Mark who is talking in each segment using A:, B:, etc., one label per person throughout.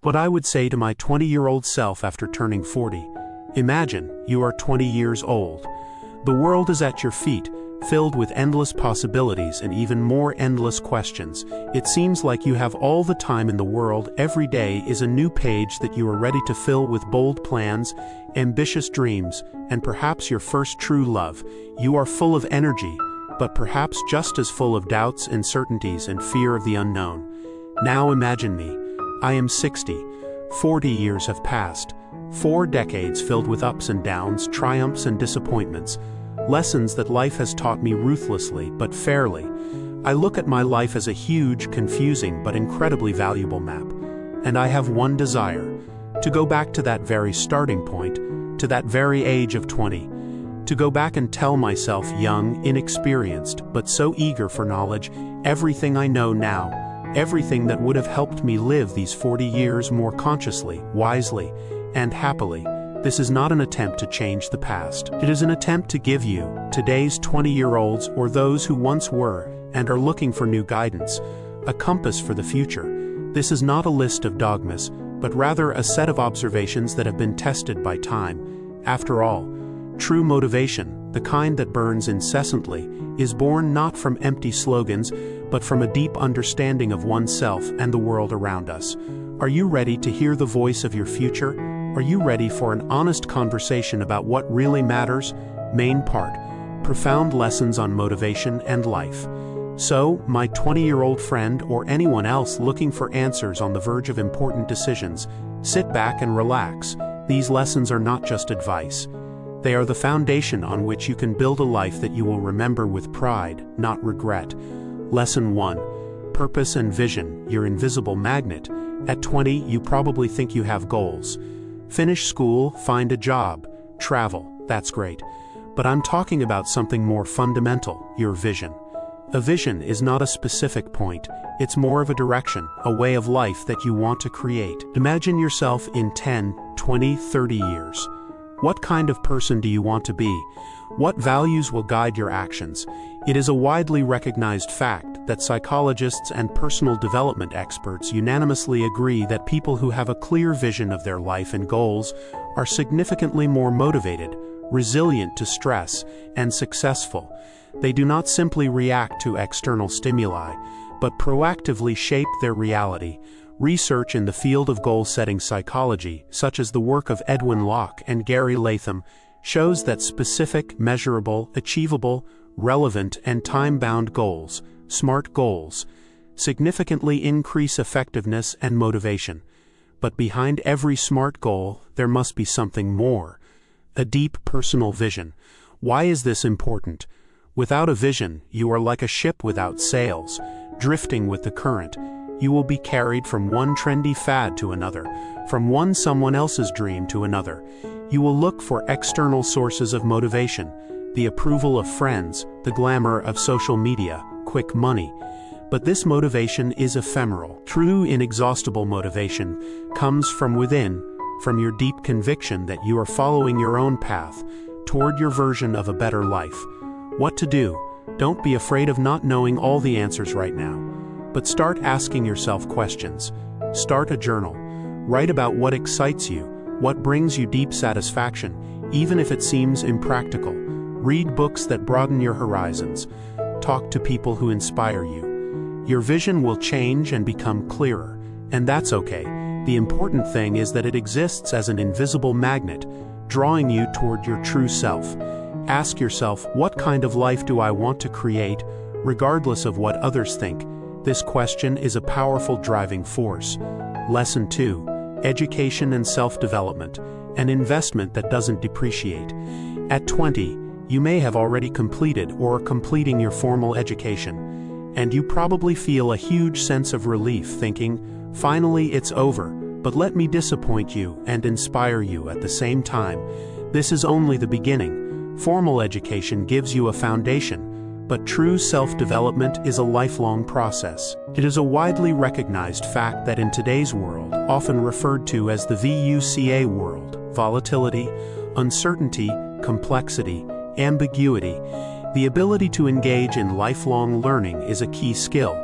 A: What I would say to my 20-year-old self after turning 40. Imagine you are 20 years old. The world is at your feet, filled with endless possibilities and even more endless questions. It seems like you have all the time in the world. Every day is a new page that you are ready to fill with bold plans, ambitious dreams, and perhaps your first true love. You are full of energy, but perhaps just as full of doubts, uncertainties, and fear of the unknown. Now imagine me. I am 60. 40 years have passed. 4 decades filled with ups and downs, triumphs and disappointments. Lessons that life has taught me ruthlessly but fairly. I look at my life as a huge, confusing, but incredibly valuable map. And I have one desire: to go back to that very starting point, to that very age of 20. To go back and tell myself, young, inexperienced, but so eager for knowledge, everything I know now, everything that would have helped me live these 40 years more consciously, wisely, and happily. This is not an attempt to change the past. It is an attempt to give you, today's 20-year-olds or those who once were and are looking for new guidance, a compass for the future. This is not a list of dogmas, but rather a set of observations that have been tested by time. After all, true motivation, the kind that burns incessantly, is born not from empty slogans, but from a deep understanding of oneself and the world around us. Are you ready to hear the voice of your future? Are you ready for an honest conversation about what really matters? Main part: profound lessons on motivation and life. So, my 20-year-old friend or anyone else looking for answers on the verge of important decisions, sit back and relax. These lessons are not just advice. They are the foundation on which you can build a life that you will remember with pride, not regret. Lesson 1. Purpose and vision, your invisible magnet. At 20, you probably think you have goals. Finish school, find a job, travel, that's great. But I'm talking about something more fundamental: your vision. A vision is not a specific point, it's more of a direction, a way of life that you want to create. Imagine yourself in 10, 20, 30 years. What kind of person do you want to be? What values will guide your actions? It is a widely recognized fact that psychologists and personal development experts unanimously agree that people who have a clear vision of their life and goals are significantly more motivated, resilient to stress, and successful. They do not simply react to external stimuli, but proactively shape their reality. Research in the field of goal-setting psychology, such as the work of Edwin Locke and Gary Latham, shows that specific, measurable, achievable, relevant, and time-bound goals, SMART goals, significantly increase effectiveness and motivation. But behind every SMART goal, there must be something more: a deep personal vision. Why is this important? Without a vision, you are like a ship without sails, drifting with the current. You will be carried from one trendy fad to another, from one someone else's dream to another. You will look for external sources of motivation, the approval of friends, the glamour of social media, quick money. But this motivation is ephemeral. True, inexhaustible motivation comes from within, from your deep conviction that you are following your own path toward your version of a better life. What to do? Don't be afraid of not knowing all the answers right now. But start asking yourself questions. Start a journal. Write about what excites you, what brings you deep satisfaction, even if it seems impractical. Read books that broaden your horizons. Talk to people who inspire you. Your vision will change and become clearer, and that's okay. The important thing is that it exists as an invisible magnet, drawing you toward your true self. Ask yourself, what kind of life do I want to create, regardless of what others think? This question is a powerful driving force. Lesson 2. Education and self-development, an investment that doesn't depreciate. At 20, you may have already completed or are completing your formal education, and you probably feel a huge sense of relief thinking, finally it's over. But let me disappoint you and inspire you at the same time. This is only the beginning. Formal education gives you a foundation, but true self-development is a lifelong process. It is a widely recognized fact that in today's world, often referred to as the VUCA world, volatility, uncertainty, complexity, ambiguity, the ability to engage in lifelong learning is a key skill.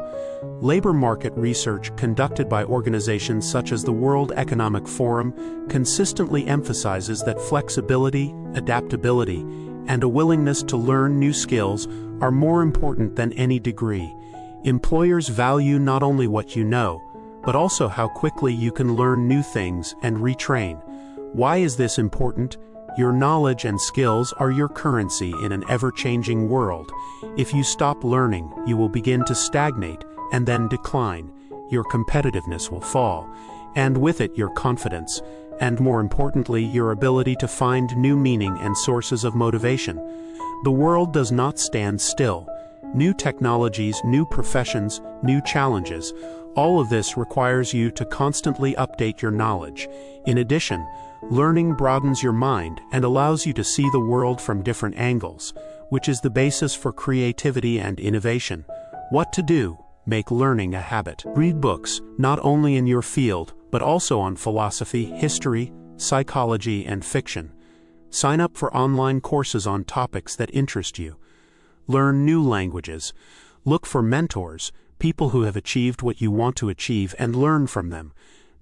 A: Labor market research conducted by organizations such as the World Economic Forum consistently emphasizes that flexibility, adaptability, and a willingness to learn new skills are more important than any degree. Employers value not only what you know, but also how quickly you can learn new things and retrain. Why is this important? Your knowledge and skills are your currency in an ever-changing world. If you stop learning, you will begin to stagnate and then decline. Your competitiveness will fall, and with it your confidence, and more importantly, your ability to find new meaning and sources of motivation. The world does not stand still. New technologies, new professions, new challenges, all of this requires you to constantly update your knowledge. In addition, learning broadens your mind and allows you to see the world from different angles, which is the basis for creativity and innovation. What to do? Make learning a habit. Read books, not only in your field, but also on philosophy, history, psychology, and fiction. Sign up for online courses on topics that interest you. Learn new languages. Look for mentors, people who have achieved what you want to achieve, and learn from them.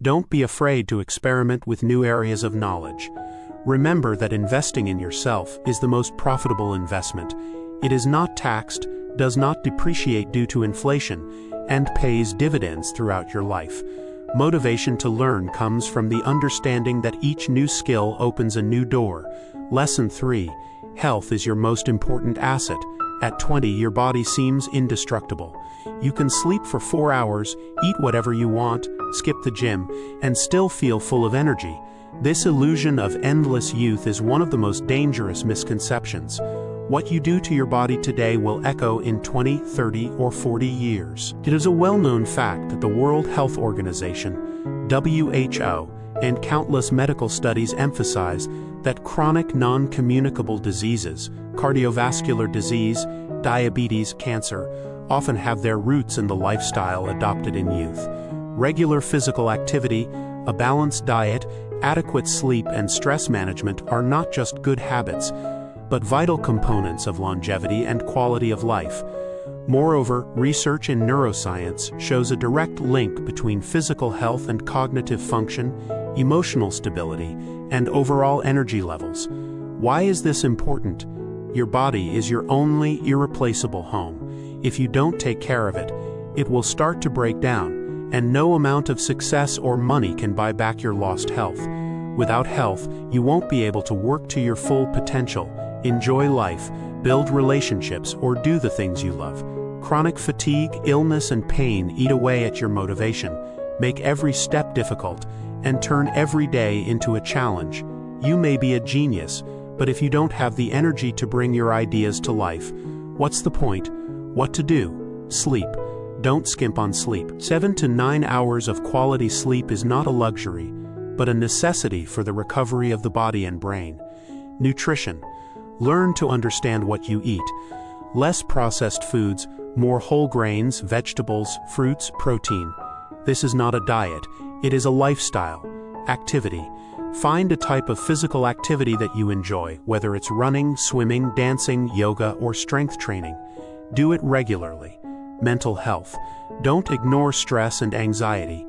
A: Don't be afraid to experiment with new areas of knowledge. Remember that investing in yourself is the most profitable investment. It is not taxed, does not depreciate due to inflation, and pays dividends throughout your life. Motivation to learn comes from the understanding that each new skill opens a new door. Lesson 3. Health is your most important asset. At 20, your body seems indestructible. You can sleep for 4 hours, eat whatever you want, skip the gym, and still feel full of energy. This illusion of endless youth is one of the most dangerous misconceptions. What you do to your body today will echo in 20, 30, or 40 years. It is a well-known fact that the World Health Organization, WHO, and countless medical studies emphasize that chronic non-communicable diseases, cardiovascular disease, diabetes, cancer, often have their roots in the lifestyle adopted in youth. Regular physical activity, a balanced diet, adequate sleep, and stress management are not just good habits, but vital components of longevity and quality of life. Moreover, research in neuroscience shows a direct link between physical health and cognitive function, emotional stability, and overall energy levels. Why is this important? Your body is your only irreplaceable home. If you don't take care of it, it will start to break down, and no amount of success or money can buy back your lost health. Without health, you won't be able to work to your full potential, enjoy life, build relationships, or do the things you love. Chronic fatigue, illness, and pain eat away at your motivation, make every step difficult, and turn every day into a challenge. You may be a genius, but if you don't have the energy to bring your ideas to life, what's the point? What to do? Sleep. Don't skimp on sleep. 7 to 9 hours of quality sleep is not a luxury, but a necessity for the recovery of the body and brain. Nutrition. Learn to understand what you eat. Less processed foods, more whole grains, vegetables, fruits, protein. This is not a diet, it is a lifestyle. Activity. Find a type of physical activity that you enjoy, whether it's running, swimming, dancing, yoga, or strength training. Do it regularly. Mental health. Don't ignore stress and anxiety.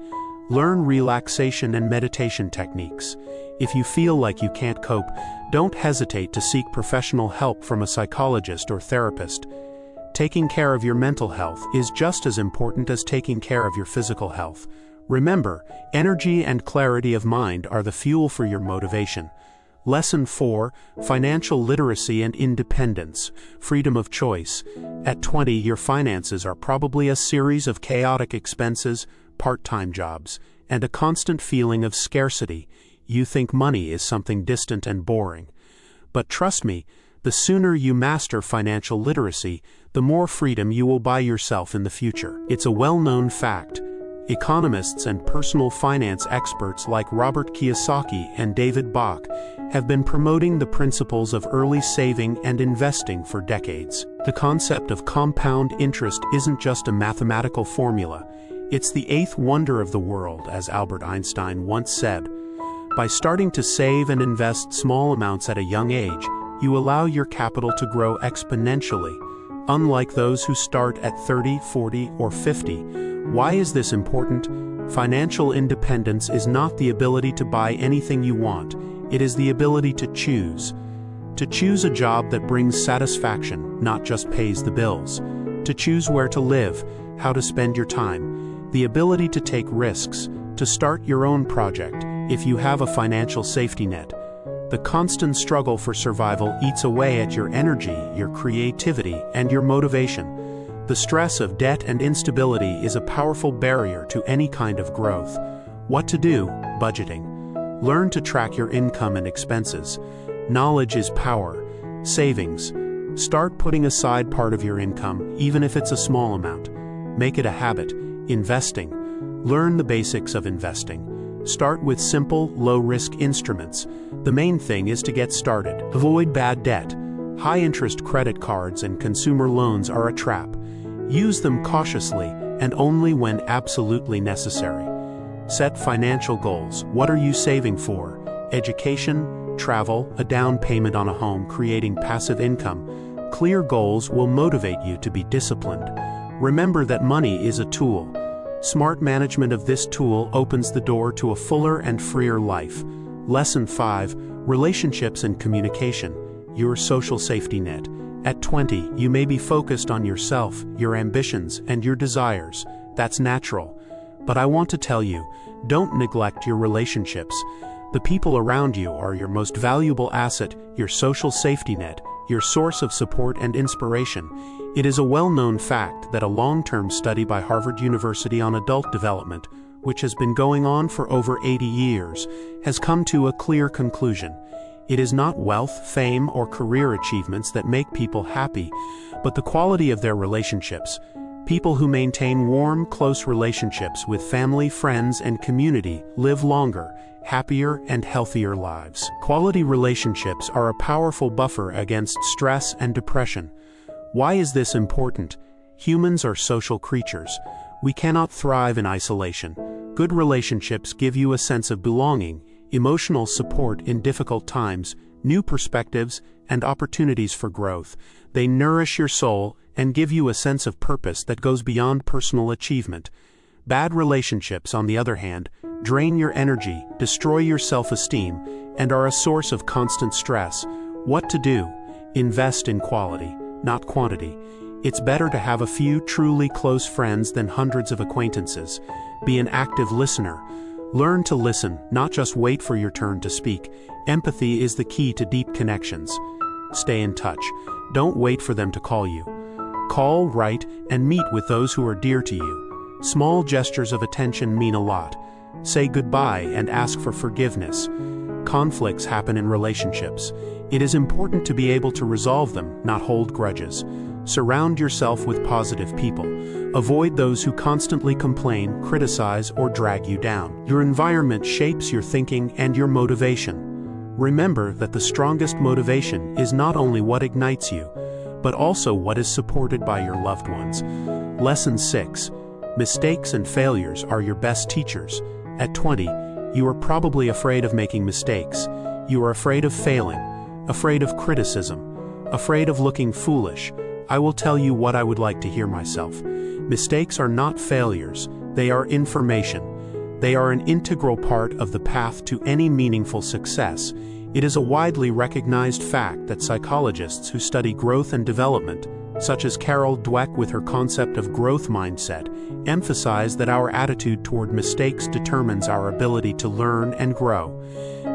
A: Learn relaxation and meditation techniques. If you feel like you can't cope, don't hesitate to seek professional help from a psychologist or therapist. Taking care of your mental health is just as important as taking care of your physical health. Remember, energy and clarity of mind are the fuel for your motivation. Lesson 4. Financial literacy and independence. Freedom of choice. At 20, your finances are probably a series of chaotic expenses, part-time jobs, and a constant feeling of scarcity. You think money is something distant and boring. But trust me, the sooner you master financial literacy, the more freedom you will buy yourself in the future. It's a well-known fact. Economists and personal finance experts like Robert Kiyosaki and David Bach have been promoting the principles of early saving and investing for decades. The concept of compound interest isn't just a mathematical formula. It's the eighth wonder of the world, as Albert Einstein once said. By starting to save and invest small amounts at a young age, you allow your capital to grow exponentially. unlike those who start at 30, 40, or 50. Why is this important? Financial independence is not the ability to buy anything you want. It is the ability to choose. To choose a job that brings satisfaction, not just pays the bills. To choose where to live, how to spend your time. The ability to take risks, to start your own project, if you have a financial safety net. The constant struggle for survival eats away at your energy, your creativity, and your motivation. The stress of debt and instability is a powerful barrier to any kind of growth. What to do? Budgeting. Learn to track your income and expenses. Knowledge is power. Savings. Start putting aside part of your income, even if it's a small amount. Make it a habit. Investing. Learn the basics of investing. Start with simple, low-risk instruments. The main thing is to get started. Avoid bad debt. High-interest credit cards and consumer loans are a trap. Use them cautiously and only when absolutely necessary. Set financial goals. What are you saving for? Education, travel, a down payment on a home, creating passive income. Clear goals will motivate you to be disciplined. Remember that money is a tool. Smart management of this tool opens the door to a fuller and freer life. Lesson 5. Relationships and communication. Your social safety net. At 20, you may be focused on yourself, your ambitions, and your desires. That's natural. But I want to tell you, don't neglect your relationships. The people around you are your most valuable asset, your social safety net, your source of support and inspiration. It is a well-known fact that a long-term study by Harvard University on adult development, which has been going on for over 80 years, has come to a clear conclusion. It is not wealth, fame, or career achievements that make people happy, but the quality of their relationships. People who maintain warm, close relationships with family, friends, and community live longer, happier, and healthier lives. Quality relationships are a powerful buffer against stress and depression. Why is this important? Humans are social creatures. We cannot thrive in isolation. Good relationships give you a sense of belonging, emotional support in difficult times, new perspectives, and opportunities for growth. They nourish your soul and give you a sense of purpose that goes beyond personal achievement. Bad relationships, on the other hand, drain your energy, destroy your self-esteem, and are a source of constant stress. What to do? Invest in quality, not quantity. It's better to have a few truly close friends than hundreds of acquaintances. Be an active listener. Learn to listen, not just wait for your turn to speak. Empathy is the key to deep connections. Stay in touch. Don't wait for them to call you. Call, write, and meet with those who are dear to you. Small gestures of attention mean a lot. Say goodbye and ask for forgiveness. Conflicts happen in relationships. It is important to be able to resolve them, not hold grudges. Surround yourself with positive people. Avoid those who constantly complain, criticize, or drag you down. Your environment shapes your thinking and your motivation. Remember that the strongest motivation is not only what ignites you, but also what is supported by your loved ones. Lesson 6. Mistakes and failures are your best teachers. At 20, you are probably afraid of making mistakes. You are afraid of failing, afraid of criticism, afraid of looking foolish. I will tell you what I would like to hear myself. Mistakes are not failures, they are information. They are an integral part of the path to any meaningful success. It is a widely recognized fact that psychologists who study growth and development, such as Carol Dweck with her concept of growth mindset, emphasize that our attitude toward mistakes determines our ability to learn and grow.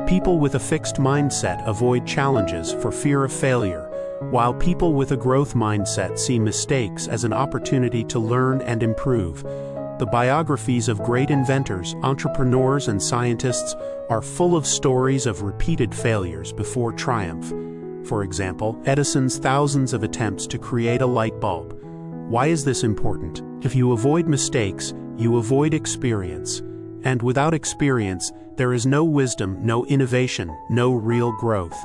A: People with a fixed mindset avoid challenges for fear of failure, while people with a growth mindset see mistakes as an opportunity to learn and improve. The biographies of great inventors, entrepreneurs, and scientists are full of stories of repeated failures before triumph. For example, Edison's thousands of attempts to create a light bulb. Why is this important? If you avoid mistakes, you avoid experience. And without experience, there is no wisdom, no innovation, no real growth.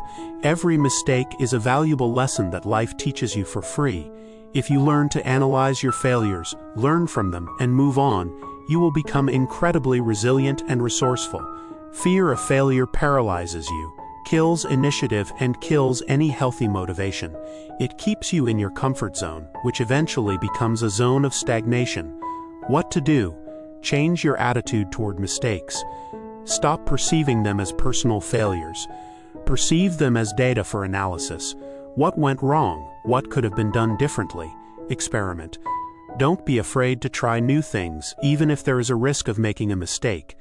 A: Every mistake is a valuable lesson that life teaches you for free. If you learn to analyze your failures, learn from them, and move on, you will become incredibly resilient and resourceful. Fear of failure paralyzes you. kills initiative and kills any healthy motivation. It keeps you in your comfort zone, which eventually becomes a zone of stagnation. What to do? Change your attitude toward mistakes. Stop perceiving them as personal failures. Perceive them as data for analysis. What went wrong? What could have been done differently? Experiment. Don't be afraid to try new things, even if there is a risk of making a mistake.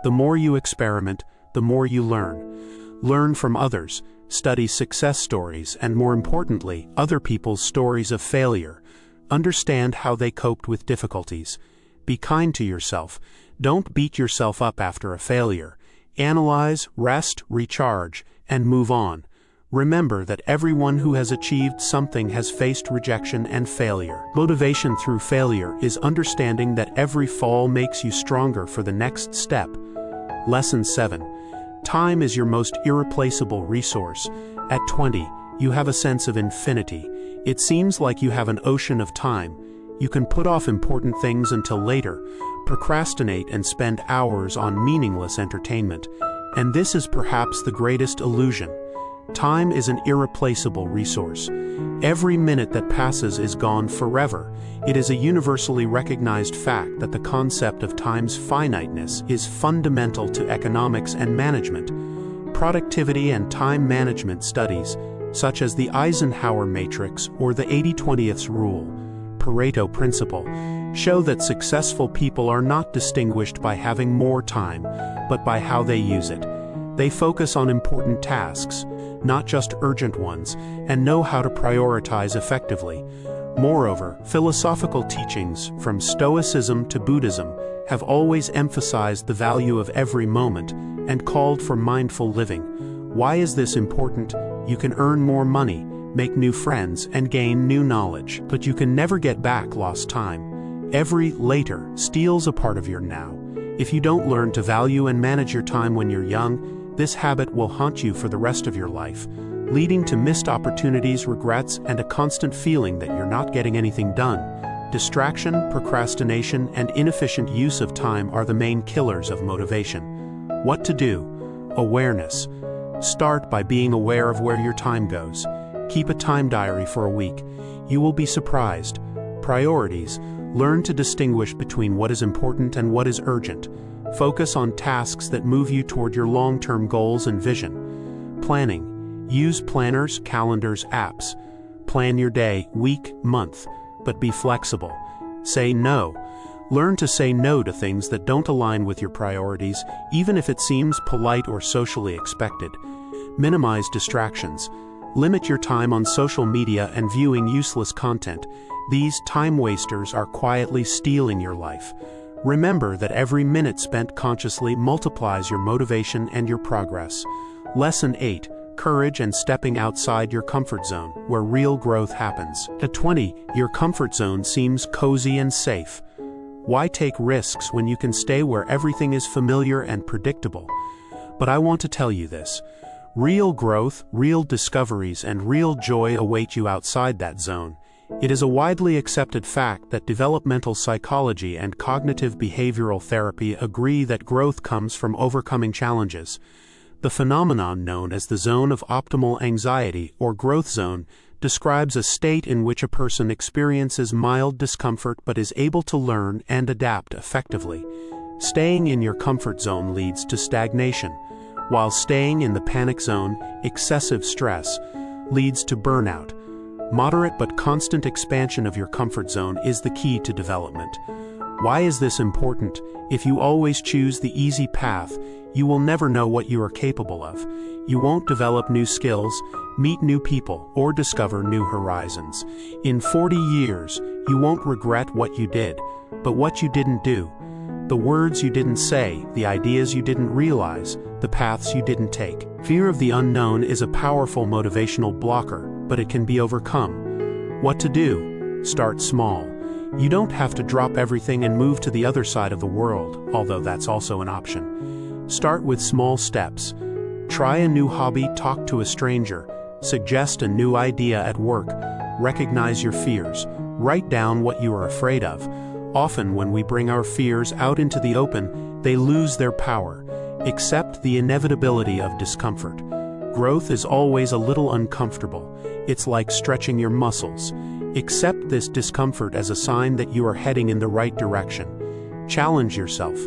A: The more you experiment, the more you learn. Learn from others, study success stories, and more importantly, other people's stories of failure. Understand how they coped with difficulties. Be kind to yourself. Don't beat yourself up after a failure. Analyze, rest, recharge, and move on. Remember that everyone who has achieved something has faced rejection and failure. Motivation through failure is understanding that every fall makes you stronger for the next step. Lesson 7. Time is your most irreplaceable resource. At 20, you have a sense of infinity. It seems like you have an ocean of time. You can put off important things until later, procrastinate and spend hours on meaningless entertainment. And this is perhaps the greatest illusion. Time is an irreplaceable resource. Every minute that passes is gone forever. It is a universally recognized fact that the concept of time's finiteness is fundamental to economics and management. Productivity and time management studies, such as the Eisenhower matrix or the 80-20th rule, Pareto principle, show that successful people are not distinguished by having more time, but by how they use it. They focus on important tasks, not just urgent ones, and know how to prioritize effectively. Moreover, philosophical teachings, from Stoicism to Buddhism, have always emphasized the value of every moment and called for mindful living. Why is this important? You can earn more money, make new friends, and gain new knowledge, but you can never get back lost time. Every later steals a part of your now. If you don't learn to value and manage your time when you're young, this habit will haunt you for the rest of your life, leading to missed opportunities, regrets, and a constant feeling that you're not getting anything done. Distraction, procrastination, and inefficient use of time are the main killers of motivation. What to do? Awareness. Start by being aware of where your time goes. Keep a time diary for a week. You will be surprised. Priorities. Learn to distinguish between what is important and what is urgent. Focus on tasks that move you toward your long-term goals and vision. Planning. Use planners, calendars, apps. Plan your day, week, month, but be flexible. Say no. Learn to say no to things that don't align with your priorities, even if it seems polite or socially expected. Minimize distractions. Limit your time on social media and viewing useless content. These time wasters are quietly stealing your life. Remember that every minute spent consciously multiplies your motivation and your progress. Lesson 8. Courage and stepping outside your comfort zone, where real growth happens. At 20, your comfort zone seems cozy and safe. Why take risks when you can stay where everything is familiar and predictable? But I want to tell you this. Real growth, real discoveries, and real joy await you outside that zone. It is a widely accepted fact that developmental psychology and cognitive behavioral therapy agree that growth comes from overcoming challenges. The phenomenon known as the zone of optimal anxiety or growth zone describes a state in which a person experiences mild discomfort but is able to learn and adapt effectively. Staying in your comfort zone leads to stagnation, while staying in the panic zone, excessive stress, leads to burnout. Moderate but constant expansion of your comfort zone is the key to development. Why is this important? If you always choose the easy path, you will never know what you are capable of. You won't develop new skills, meet new people, or discover new horizons. In 40 years, you won't regret what you did, but what you didn't do. The words you didn't say, the ideas you didn't realize, the paths you didn't take. Fear of the unknown is a powerful motivational blocker, but it can be overcome. What to do? Start small. You don't have to drop everything and move to the other side of the world, although that's also an option. Start with small steps. Try a new hobby, talk to a stranger, suggest a new idea at work, recognize your fears, write down what you are afraid of. Often when we bring our fears out into the open, they lose their power. Accept the inevitability of discomfort. Growth is always a little uncomfortable. It's like stretching your muscles. Accept this discomfort as a sign that you are heading in the right direction. Challenge yourself.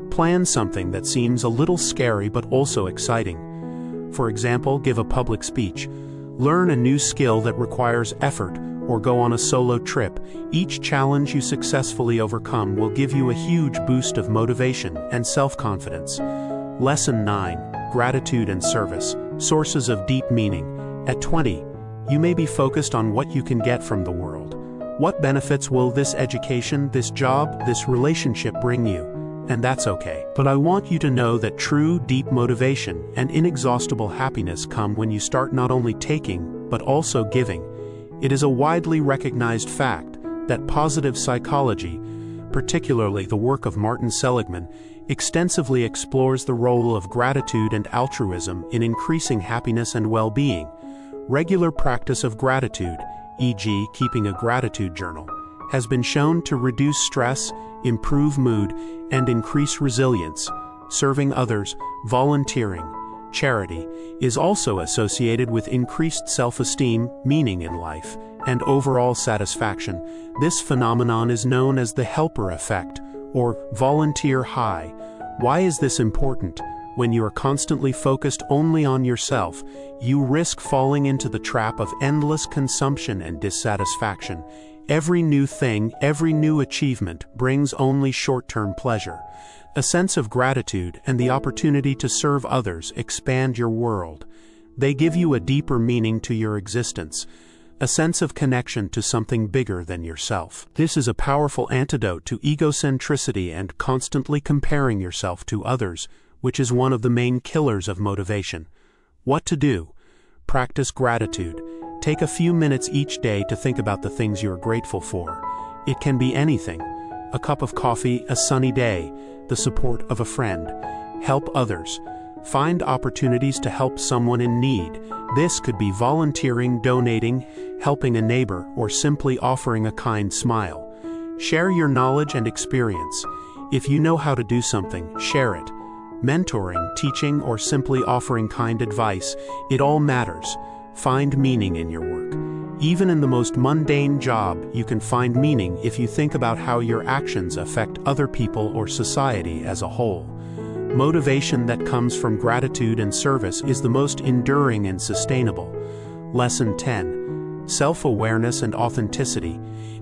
A: Plan something that seems a little scary but also exciting. For example, give a public speech. Learn a new skill that requires effort, or go on a solo trip. Each challenge you successfully overcome will give you a huge boost of motivation and self-confidence. Lesson 9. Gratitude and service. Sources of deep meaning. At 20, you may be focused on what you can get from the world. What benefits will this education, this job, this relationship bring you? And that's okay. But I want you to know that true, deep motivation and inexhaustible happiness come when you start not only taking, but also giving. It is a widely recognized fact that positive psychology, particularly the work of Martin Seligman, extensively explores the role of gratitude and altruism in increasing happiness and well-being. Regular practice of gratitude, e.g., keeping a gratitude journal, has been shown to reduce stress, improve mood, and increase resilience. Serving others, volunteering, charity, is also associated with increased self-esteem, meaning in life, and overall satisfaction. This phenomenon is known as the helper effect, or volunteer high. Why is this important? When you are constantly focused only on yourself, you risk falling into the trap of endless consumption and dissatisfaction. Every new thing, every new achievement brings only short-term pleasure. A sense of gratitude and the opportunity to serve others expand your world. They give you a deeper meaning to your existence, a sense of connection to something bigger than yourself. This is a powerful antidote to egocentricity and constantly comparing yourself to others, which is one of the main killers of motivation. What to do? Practice gratitude. Take a few minutes each day to think about the things you are grateful for. It can be anything: a cup of coffee, a sunny day, the support of a friend. Help others. Find opportunities to help someone in need. This could be volunteering, donating, helping a neighbor, or simply offering a kind smile. Share your knowledge and experience. If you know how to do something, share it. Mentoring, teaching, or simply offering kind advice, it all matters. Find meaning in your work. Even in the most mundane job, you can find meaning if you think about how your actions affect other people or society as a whole. Motivation that comes from gratitude and service is the most enduring and sustainable. Lesson 10. Self-awareness and authenticity.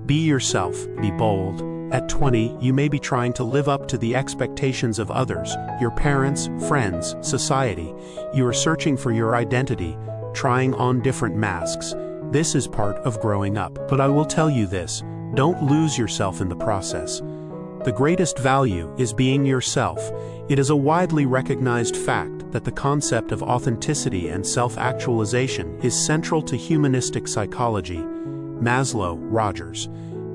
A: Be yourself, be bold. At 20, you may be trying to live up to the expectations of others, your parents, friends, society. You are searching for your identity, trying on different masks. This is part of growing up. But I will tell you this: don't lose yourself in the process. The greatest value is being yourself. It is a widely recognized fact that the concept of authenticity and self-actualization is central to humanistic psychology. Maslow, Rogers.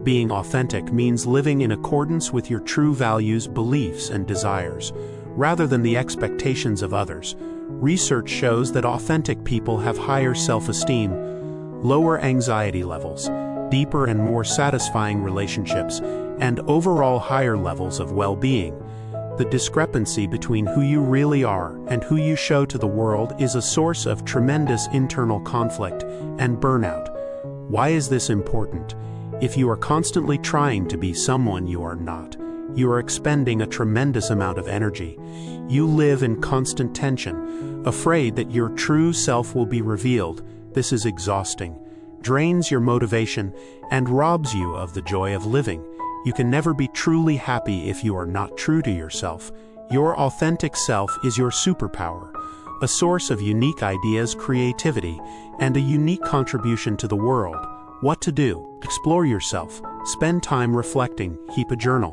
A: Being authentic means living in accordance with your true values, beliefs, and desires, rather than the expectations of others. Research shows that authentic people have higher self-esteem, lower anxiety levels, deeper and more satisfying relationships, and overall higher levels of well-being. The discrepancy between who you really are and who you show to the world is a source of tremendous internal conflict and burnout. Why is this important? If you are constantly trying to be someone you are not, you are expending a tremendous amount of energy. You live in constant tension, afraid that your true self will be revealed. This is exhausting, drains your motivation, and robs you of the joy of living. You can never be truly happy if you are not true to yourself. Your authentic self is your superpower, a source of unique ideas, creativity, and a unique contribution to the world. What to do? Explore yourself. Spend time reflecting. Keep a journal.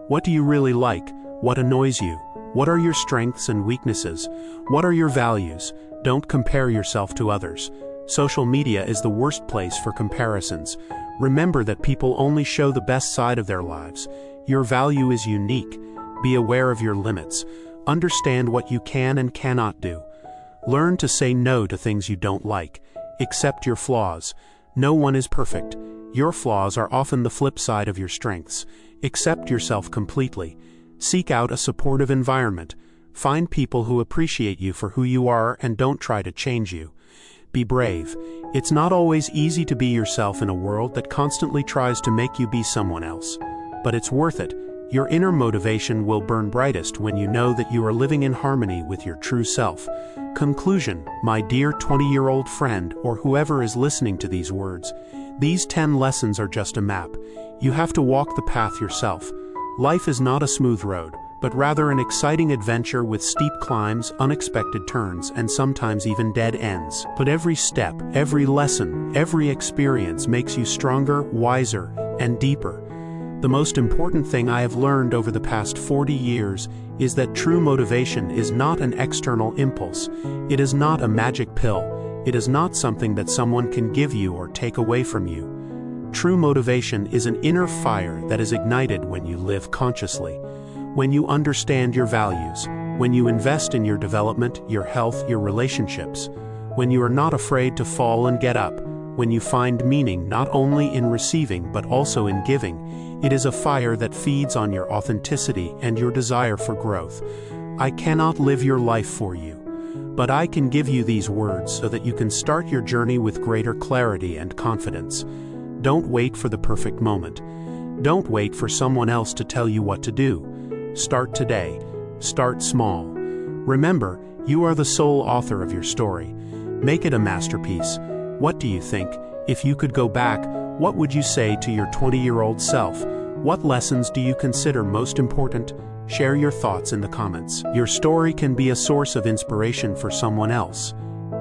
A: What do you really like? What annoys you? What are your strengths and weaknesses? What are your values? Don't compare yourself to others. Social media is the worst place for comparisons. Remember that people only show the best side of their lives. Your value is unique. Be aware of your limits. Understand what you can and cannot do. Learn to say no to things you don't like. Accept your flaws. No one is perfect. Your flaws are often the flip side of your strengths. Accept yourself completely. Seek out a supportive environment. Find people who appreciate you for who you are and don't try to change you. Be brave. It's not always easy to be yourself in a world that constantly tries to make you be someone else. But it's worth it. Your inner motivation will burn brightest when you know that you are living in harmony with your true self. Conclusion, my dear 20-year-old friend, or whoever is listening to these words, these 10 lessons are just a map. You have to walk the path yourself. Life is not a smooth road, but rather an exciting adventure with steep climbs, unexpected turns, and sometimes even dead ends. But every step, every lesson, every experience makes you stronger, wiser, and deeper. The most important thing I have learned over the past 40 years is that true motivation is not an external impulse. It is not a magic pill. It is not something that someone can give you or take away from you. True motivation is an inner fire that is ignited when you live consciously. When you understand your values, when you invest in your development, your health, your relationships, when you are not afraid to fall and get up, when you find meaning not only in receiving but also in giving, it is a fire that feeds on your authenticity and your desire for growth. I cannot live your life for you, but I can give you these words so that you can start your journey with greater clarity and confidence. Don't wait for the perfect moment. Don't wait for someone else to tell you what to do. Start today. Start small. Remember, you are the sole author of your story. Make it a masterpiece. What do you think? If you could go back, what would you say to your 20-year-old self? What lessons do you consider most important? Share your thoughts in the comments. Your story can be a source of inspiration for someone else.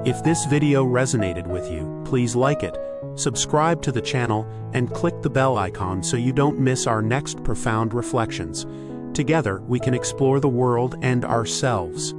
A: If this video resonated with you, please like it, subscribe to the channel, and click the bell icon so you don't miss our next profound reflections. Together, we can explore the world and ourselves.